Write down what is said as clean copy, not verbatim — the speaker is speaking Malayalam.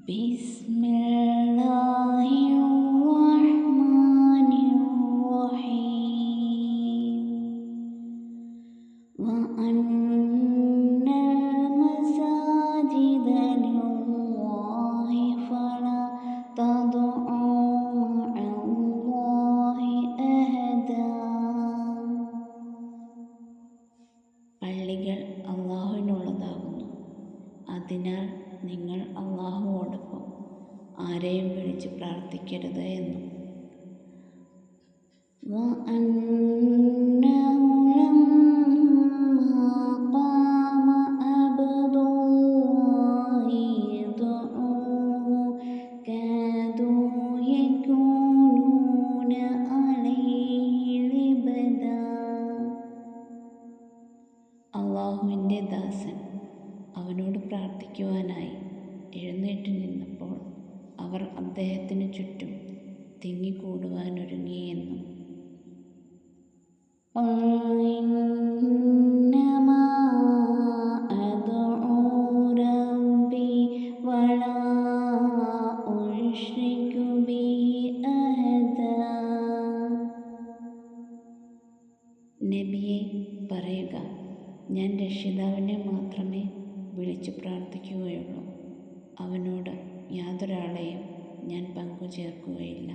ബിസ്മില്ലാഹിർറഹ്മാനിർറഹീം വഅന്ന മസാജിദ ലില്ലാഹി ഫലാ തദ്ഉ മഅല്ലാഹി അഹദാ. പള്ളികൾ അല്ലാഹുവിനുള്ളതാകുന്നു. അതിനാൽ നിങ്ങൾ അല്ലാഹുവോടൊപ്പം ആരെയും വിളിച്ച് പ്രാർത്ഥിക്കരുത് എന്നും. വഅന്നഹു ലമ്മാ ഖാമ അബ്ദുല്ലാഹി യദ്ഉഹു കാദൂ യകൂനൂന അലൈഹി ലിബദാ. അല്ലാഹുവിൻ്റെ ദാസൻ അവനോട് പ്രാർത്ഥിക്കുവാനായി എഴുന്നേറ്റ് നിന്നപ്പോൾ അവർ അദ്ദേഹത്തിനു ചുറ്റും തിങ്ങിക്കൂടുവാനൊരുങ്ങിയെന്നും. ഇന്നമാ അദ്ഉ റബ്ബി വലാ ഉശ്രികു ബിഹി അഹദാ. നബിയെ പറയുക, ഞാൻ രക്ഷിതാവിനെ മാത്രമേ വിളിച്ചു പ്രാർത്ഥിക്കുകയുള്ളൂ. അവനോട് യാതൊരാളെയും ഞാൻ പങ്കുചേർക്കുകയില്ല.